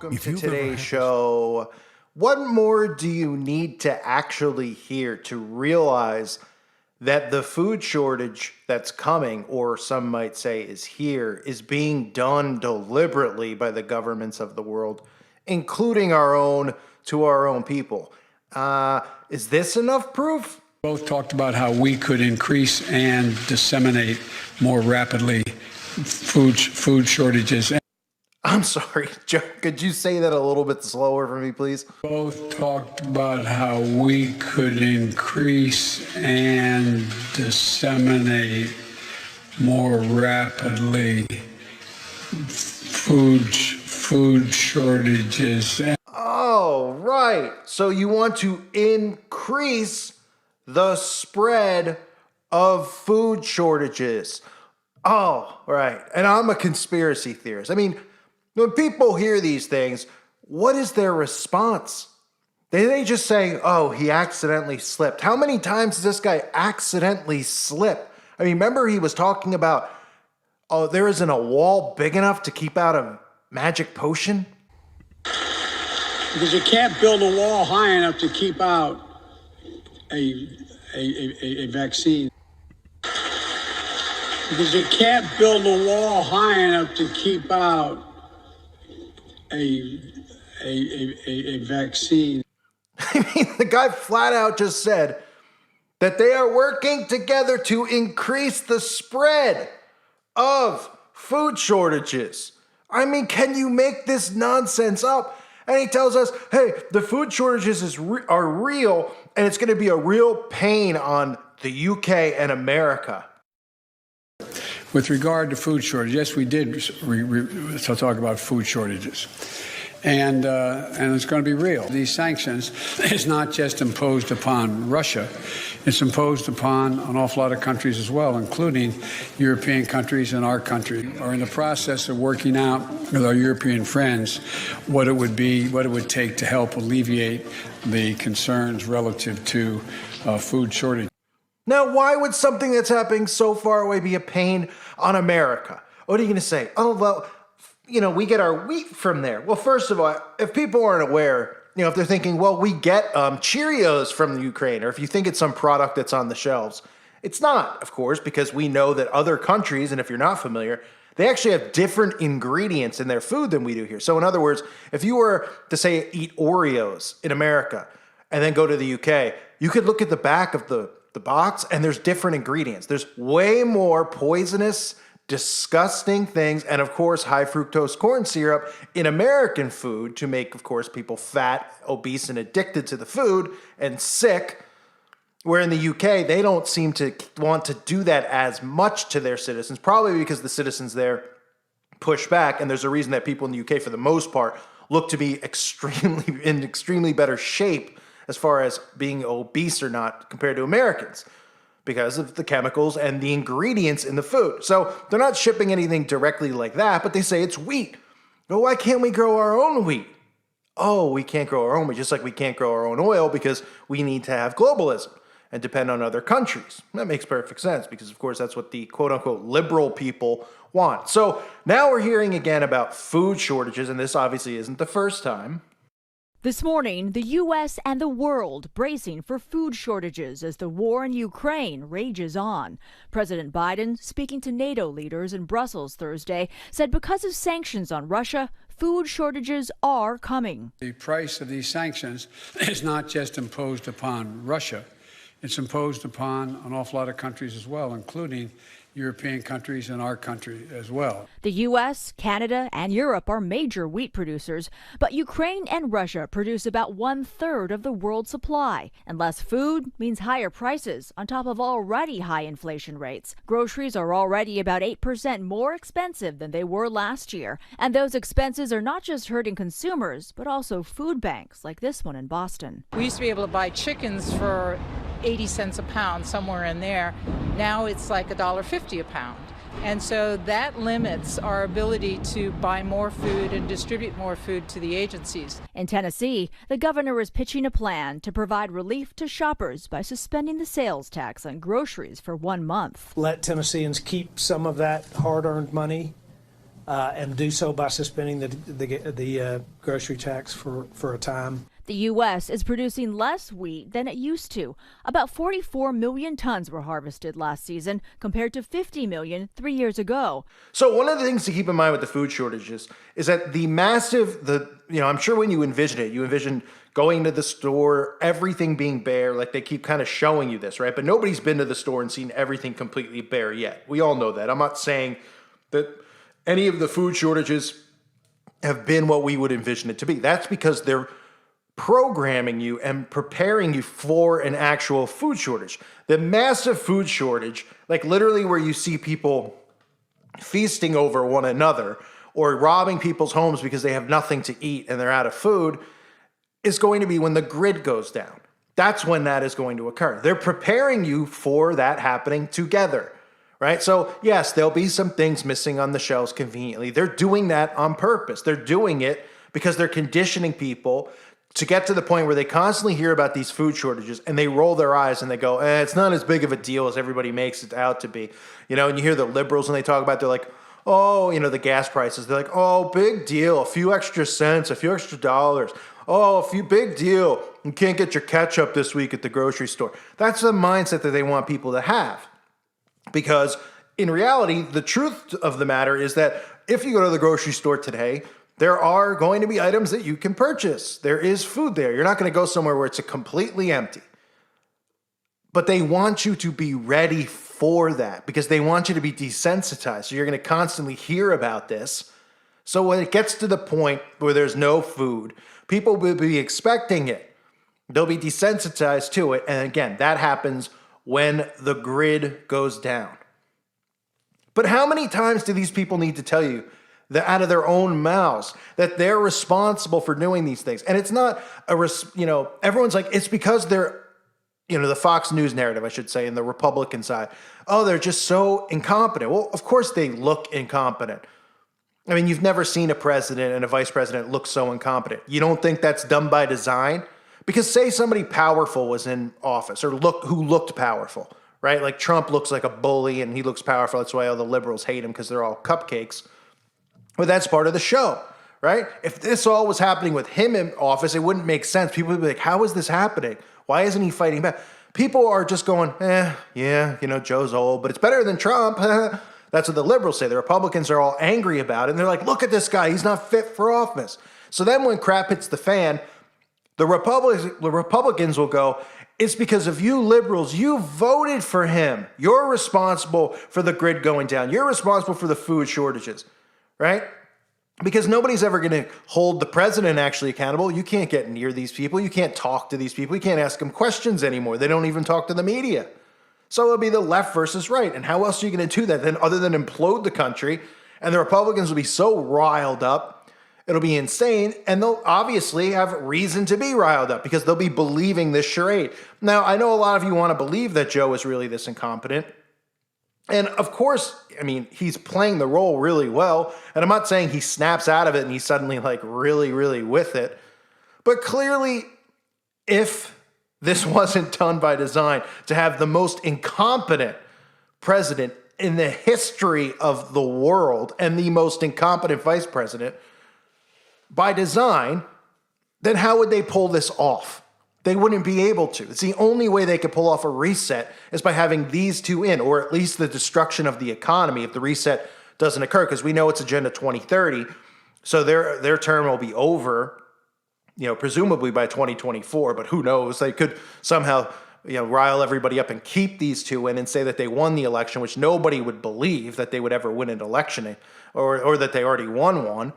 Welcome to today's show. What more do you need to actually hear to realize that the food shortage that's coming, or some might say is here, is being done deliberately by the governments of the world, including our own, to our own people? Is this enough proof? Both talked about how we could increase and disseminate more rapidly food shortages. I'm sorry, Joe, could you say that a little bit slower for me, please? Both talked about how we could increase and disseminate more rapidly food shortages. Oh, right. So you want to increase the spread of food shortages. Oh, right. And I'm a conspiracy theorist. I mean, when people hear these things, what is their response? They just say, oh, he accidentally slipped. How many times does this guy accidentally slip? I mean, remember he was talking about, oh, there isn't a wall big enough to keep out a magic potion? Because you can't build a wall high enough to keep out a vaccine. Because you can't build a wall high enough to keep out a vaccine. I mean, the guy flat out just said that they are working together to increase the spread of food shortages. I mean, can you make this nonsense up? And he tells us, hey, the food shortages are real, and it's going to be a real pain on the UK and America. With regard to food shortage, yes, we did talk about food shortages. And it's going to be real. These sanctions is not just imposed upon Russia. It's imposed upon an awful lot of countries as well, including European countries and our country. Are in the process of working out with our European friends what it would take to help alleviate the concerns relative to food shortage. Now, why would something that's happening so far away be a pain on America? What are you going to say? Oh, well, we get our wheat from there. Well, first of all, if people aren't aware, if they're thinking, well, we get Cheerios from the Ukraine, or if you think it's some product that's on the shelves, it's not, of course, because we know that other countries, and if you're not familiar, they actually have different ingredients in their food than we do here. So in other words, if you were to say eat Oreos in America and then go to the UK, you could look at the back of the box and there's different ingredients. There's way more poisonous, disgusting things, and of course high fructose corn syrup in American food to make, of course, people fat, obese, and addicted to the food and sick, where in the UK they don't seem to want to do that as much to their citizens, probably because the citizens there push back, and there's a reason that people in the UK for the most part look to be in extremely better shape as far as being obese or not compared to Americans, because of the chemicals and the ingredients in the food. So they're not shipping anything directly like that, but they say it's wheat. Well, why can't we grow our own wheat? Oh, we can't grow our own wheat, just like we can't grow our own oil because we need to have globalism and depend on other countries. That makes perfect sense because, of course, that's what the quote-unquote liberal people want. So now we're hearing again about food shortages, and this obviously isn't the first time. This morning, the U.S. and the world bracing for food shortages as the war in Ukraine rages on. President Biden, speaking to NATO leaders in Brussels Thursday, said because of sanctions on Russia, food shortages are coming. The price of these sanctions is not just imposed upon Russia. It's imposed upon an awful lot of countries as well, including European countries and our country as well. The U.S., Canada, and Europe are major wheat producers, but Ukraine and Russia produce about 1/3 of the world's supply. And less food means higher prices on top of already high inflation rates. Groceries are already about 8% more expensive than they were last year. And those expenses are not just hurting consumers, but also food banks like this one in Boston. We used to be able to buy chickens for 80 cents a pound, somewhere in there. Now it's like $1.50 a pound. And so that limits our ability to buy more food and distribute more food to the agencies. In Tennessee, the governor is pitching a plan to provide relief to shoppers by suspending the sales tax on groceries for 1 month. Let Tennesseans keep some of that hard-earned money and do so by suspending the grocery tax for a time. The U.S. is producing less wheat than it used to. About 44 million tons were harvested last season compared to 50 million 3 years ago. So one of the things to keep in mind with the food shortages is that I'm sure when you envision going to the store, everything being bare, like they keep kind of showing you this, right? But nobody's been to the store and seen everything completely bare yet. We all know that. I'm not saying that any of the food shortages have been what we would envision it to be. That's because they're programming you and preparing you for an actual food shortage. The massive food shortage, like literally where you see people feasting over one another or robbing people's homes because they have nothing to eat and they're out of food, is going to be when the grid goes down. That's when that is going to occur. They're preparing you for that happening together, right? So yes, there'll be some things missing on the shelves conveniently. They're doing that on purpose. They're doing it because they're conditioning people to get to the point where they constantly hear about these food shortages and they roll their eyes and they go, it's not as big of a deal as everybody makes it out to be. And you hear the liberals when they talk about, they're like, the gas prices. They're like, oh, big deal, a few extra cents, a few extra dollars. Oh, big deal. You can't get your ketchup this week at the grocery store. That's the mindset that they want people to have. Because in reality, the truth of the matter is that if you go to the grocery store today, there are going to be items that you can purchase. There is food there. You're not going to go somewhere where it's completely empty. But they want you to be ready for that because they want you to be desensitized. So you're going to constantly hear about this. So when it gets to the point where there's no food, people will be expecting it. They'll be desensitized to it. And again, that happens when the grid goes down. But how many times do these people need to tell you that out of their own mouths that they're responsible for doing these things? And it's not everyone's like, it's because they're, the Fox News narrative, I should say, and the Republican side. Oh, they're just so incompetent. Well, of course they look incompetent. I mean, you've never seen a president and a vice president look so incompetent. You don't think that's done by design? Because say somebody powerful was in office who looked powerful, right? Like Trump looks like a bully and he looks powerful. That's why all the liberals hate him because they're all cupcakes. But that's part of the show, right? If this all was happening with him in office, it wouldn't make sense. People would be like, how is this happening? Why isn't he fighting back? People are just going, Joe's old, but it's better than Trump. That's what the liberals say. The Republicans are all angry about it. And they're like, look at this guy. He's not fit for office. So then when crap hits the fan, the Republicans will go, it's because of you liberals. You voted for him. You're responsible for the grid going down. You're responsible for the food shortages, right? Because nobody's ever going to hold the president actually accountable. You can't get near these people. You can't talk to these people. You can't ask them questions anymore. They don't even talk to the media. So it'll be the left versus right. And how else are you going to do that then other than implode the country? And the Republicans will be so riled up, it'll be insane. And they'll obviously have reason to be riled up because they'll be believing this charade. Now, I know a lot of you want to believe that Joe is really this incompetent. And of course, I mean, he's playing the role really well. And I'm not saying he snaps out of it and he's suddenly like really, really with it. But clearly, if this wasn't done by design to have the most incompetent president in the history of the world and the most incompetent vice president by design, then how would they pull this off? They wouldn't be able to. It's the only way they could pull off a reset is by having these two in, or at least the destruction of the economy if the reset doesn't occur, because we know it's Agenda 2030. So their term will be over, presumably by 2024, but who knows? They could somehow, rile everybody up and keep these two in and say that they won the election, which nobody would believe that they would ever win an election or that they already won one.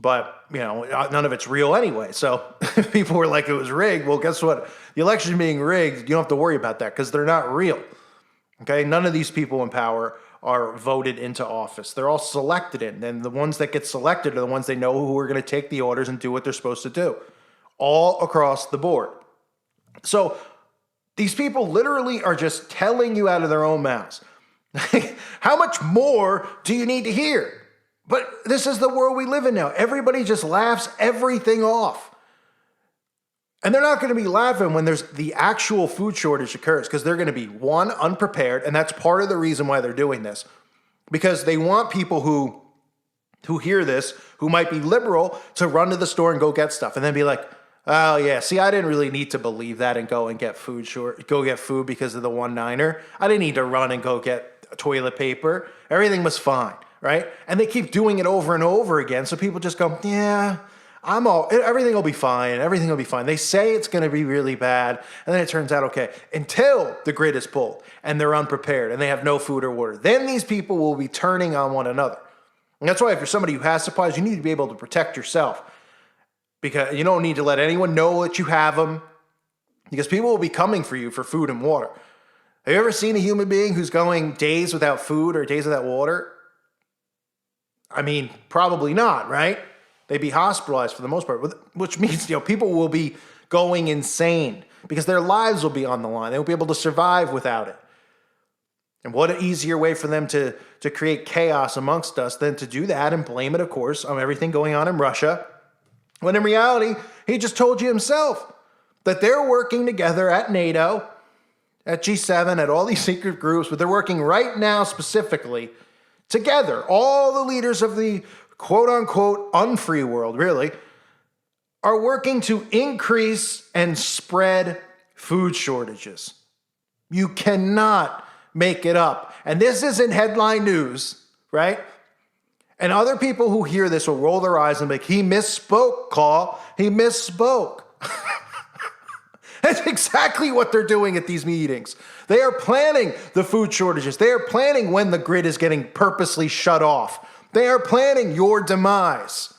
But, none of it's real anyway. So if people were like it was rigged, well, guess what? The election being rigged, you don't have to worry about that because they're not real. Okay? None of these people in power are voted into office. They're all selected in. And the ones that get selected are the ones they know who are going to take the orders and do what they're supposed to do. All across the board. So these people literally are just telling you out of their own mouths. How much more do you need to hear? But this is the world we live in now. Everybody just laughs everything off. And they're not going to be laughing when there's the actual food shortage occurs because they're going to be, one, unprepared. And that's part of the reason why they're doing this. Because they want people who who hear this, who might be liberal, to run to the store and go get stuff and then be like, oh yeah, see, I didn't really need to believe that and go and get food because of the 1-9er. I didn't need to run and go get toilet paper. Everything was fine, right? And they keep doing it over and over again. So people just go, yeah, everything will be fine. Everything will be fine. They say it's going to be really bad. And then it turns out okay until the grid is pulled and they're unprepared and they have no food or water. Then these people will be turning on one another. And that's why if you're somebody who has supplies, you need to be able to protect yourself, because you don't need to let anyone know that you have them, because people will be coming for you for food and water. Have you ever seen a human being who's going days without food or days without water? I mean, probably not, right? They'd be hospitalized for the most part, which means, people will be going insane because their lives will be on the line. They won't be able to survive without it. And what an easier way for them to create chaos amongst us than to do that and blame it, of course, on everything going on in Russia. When in reality, he just told you himself that they're working together at NATO, at G7, at all these secret groups, but they're working right now specifically together. All the leaders of the quote-unquote unfree world, really, are working to increase and spread food shortages. You cannot make it up. And this isn't headline news, right? And other people who hear this will roll their eyes and be like, he misspoke, Carl. He misspoke. That's exactly what they're doing at these meetings. They are planning the food shortages. They are planning when the grid is getting purposely shut off. They are planning your demise.